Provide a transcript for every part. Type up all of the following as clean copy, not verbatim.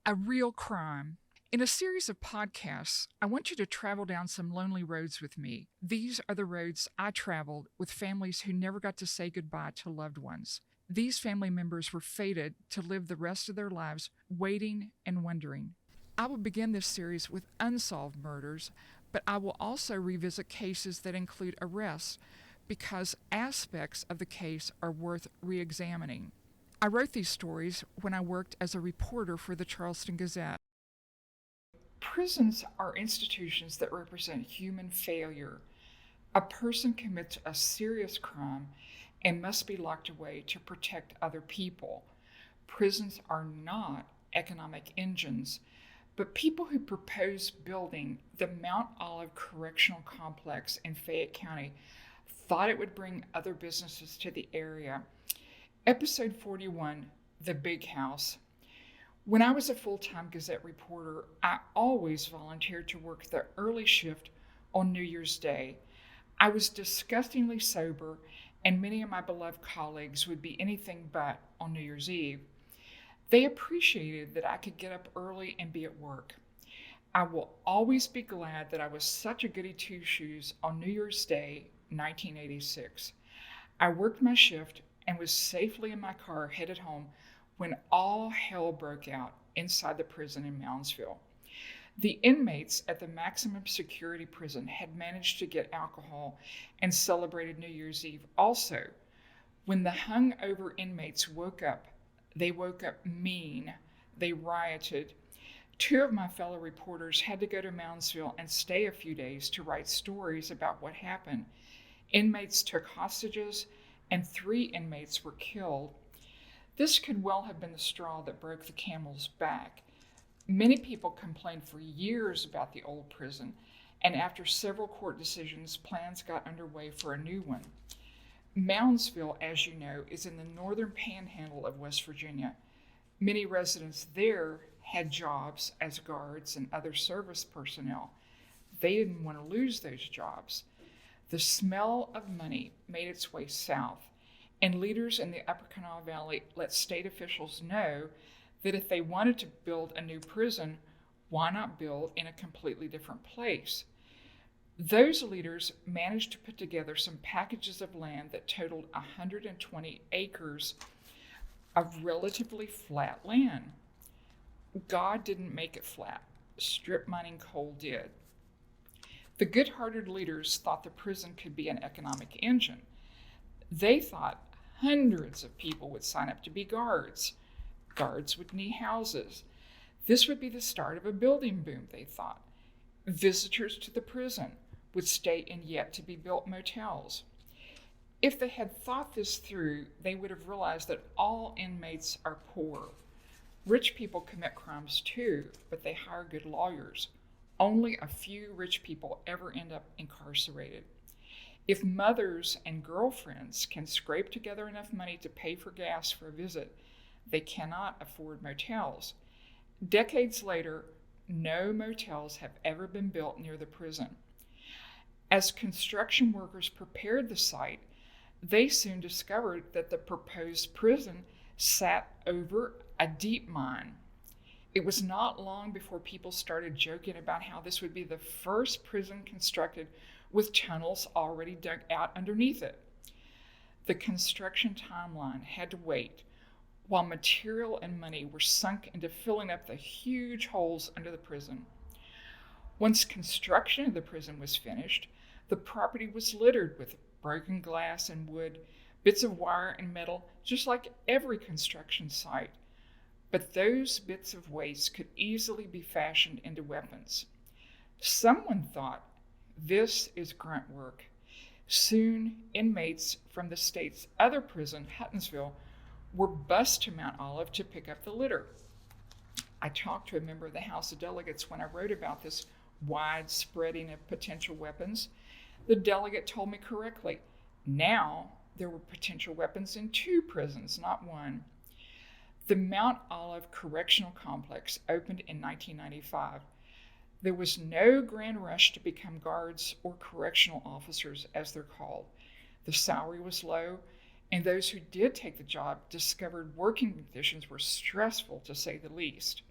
A real crime. In a series of podcasts, I want you to travel down some lonely roads with me. These are the roads I traveled with families who never got to say goodbye to loved ones. These family members were fated to live the rest of their lives waiting and wondering. I will begin this series with unsolved murders, but I will also revisit cases that include arrests because aspects of the case are worth re examining. I wrote these stories when I worked as a reporter for the Charleston Gazette. Prisons are institutions that represent human failure. A person commits a serious crime and must be locked away to protect other people. Prisons are not economic engines, but people who proposed building the Mount Olive Correctional Complex in Fayette County thought it would bring other businesses to the area. Episode 41, The Big House. When I was a full-time Gazette reporter, I always volunteered to work the early shift on New Year's Day. I was disgustingly sober, and many of my beloved colleagues would be anything but on New Year's Eve. They appreciated that I could get up early and be at work. I will always be glad that I was such a goody two-shoes on New Year's Day, 1986. I worked my shift and was safely in my car headed home when all hell broke out inside the prison in Moundsville. The inmates at the maximum security prison had managed to get alcohol and celebrated New Year's Eve also. When the hungover inmates woke up, they woke up mean. They rioted. Two of my fellow reporters had to go to Moundsville and stay a few days to write stories about what happened. Inmates took hostages, and 3 inmates were killed. This could well have been the straw that broke the camel's back. Many people complained for years about the old prison, and after several court decisions, plans got underway for a new one. Moundsville, as you know, is in the northern panhandle of West Virginia. Many residents there had jobs as guards and other service personnel. They didn't want to lose those jobs. The smell of money made its way south, and leaders in the Upper Kanawha Valley let state officials know that if they wanted to build a new prison, why not build in a completely different place? Those leaders managed to put together some packages of land that totaled 120 acres of relatively flat land. God didn't make it flat. Strip mining coal did. The good-hearted leaders thought the prison could be an economic engine. They thought hundreds of people would sign up to be guards. Guards would need houses. This would be the start of a building boom, they thought. Visitors to the prison would stay in yet-to-be-built motels. If they had thought this through, they would have realized that all inmates are poor. Rich people commit crimes too, but they hire good lawyers. Only a few rich people ever end up incarcerated. If mothers and girlfriends can scrape together enough money to pay for gas for a visit, they cannot afford motels. Decades later, no motels have ever been built near the prison. As construction workers prepared the site, they soon discovered that the proposed prison sat over a deep mine. It was not long before people started joking about how this would be the first prison constructed with tunnels already dug out underneath it. The construction timeline had to wait while material and money were sunk into filling up the huge holes under the prison. Once construction of the prison was finished, the property was littered with broken glass and wood, bits of wire and metal, just like every construction site. But those bits of waste could easily be fashioned into weapons. Someone thought, this is grunt work. Soon, inmates from the state's other prison, Huttonsville, were bused to Mount Olive to pick up the litter. I talked to a member of the House of Delegates when I wrote about this wide spreading of potential weapons. The delegate told me correctly. Now, there were potential weapons in 2 prisons, not 1. The Mount Olive Correctional Complex opened in 1995. There was no grand rush to become guards or correctional officers, as they're called. The salary was low, and those who did take the job discovered working conditions were stressful, to say the least.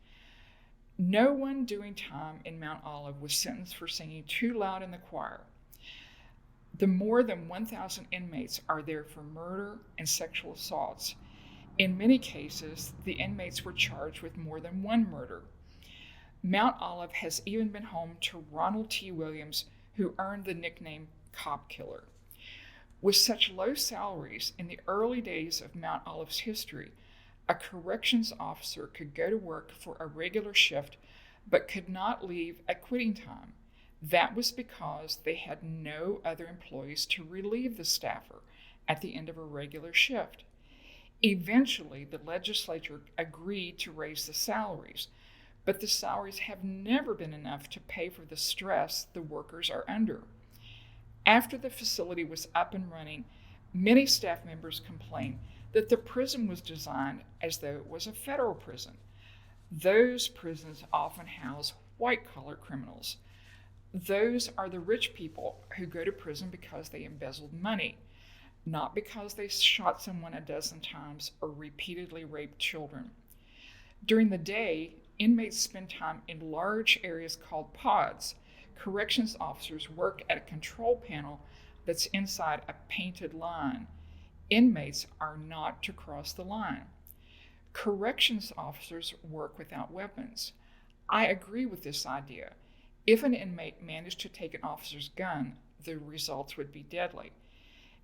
No one doing time in Mount Olive was sentenced for singing too loud in the choir. The more than 1,000 inmates are there for murder and sexual assaults. In many cases, the inmates were charged with more than one murder. Mount Olive has even been home to Ronald T. Williams, who earned the nickname Cop Killer. With such low salaries in the early days of Mount Olive's history, a corrections officer could go to work for a regular shift but could not leave at quitting time. That was because they had no other employees to relieve the staffer at the end of a regular shift. Eventually, the legislature agreed to raise the salaries, but the salaries have never been enough to pay for the stress the workers are under. After the facility was up and running, many staff members complained that the prison was designed as though it was a federal prison. Those prisons often house white-collar criminals. Those are the rich people who go to prison because they embezzled money, not because they shot someone a dozen times or repeatedly raped children. During the day, inmates spend time in large areas called pods. Corrections officers work at a control panel that's inside a painted line. Inmates are not to cross the line. Corrections officers work without weapons. I agree with this idea. If an inmate managed to take an officer's gun, the results would be deadly.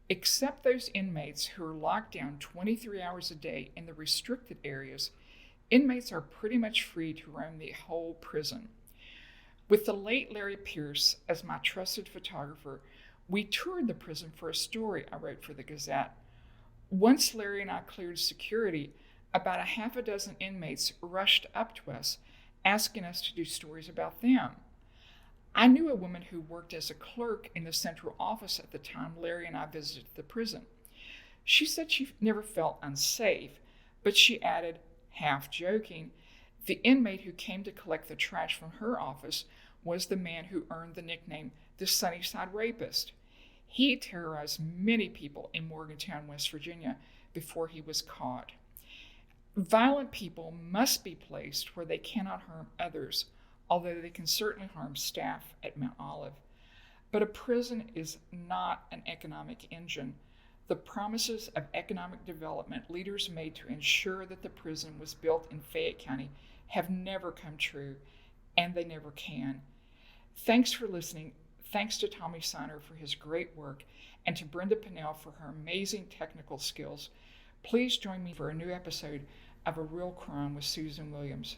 Except those inmates who are locked down 23 hours a day in the restricted areas, inmates are pretty much free to roam the whole prison. With the late Larry Pierce as my trusted photographer, we toured the prison for a story I wrote for the Gazette. Once Larry and I cleared security, about a half a dozen inmates rushed up to us, asking us to do stories about them. I knew a woman who worked as a clerk in the central office at the time Larry and I visited the prison. She said she never felt unsafe, but she added, half joking, the inmate who came to collect the trash from her office was the man who earned the nickname the Sunnyside Rapist. He terrorized many people in Morgantown, West Virginia, before he was caught. Violent people must be placed where they cannot harm others, although they can certainly harm staff at Mount Olive. But a prison is not an economic engine. The promises of economic development leaders made to ensure that the prison was built in Fayette County have never come true, and they never can. Thanks for listening. Thanks to Tommy Siner for his great work, and to Brenda Pinnell for her amazing technical skills. Please join me for a new episode of A Real Crime with Susan Williams.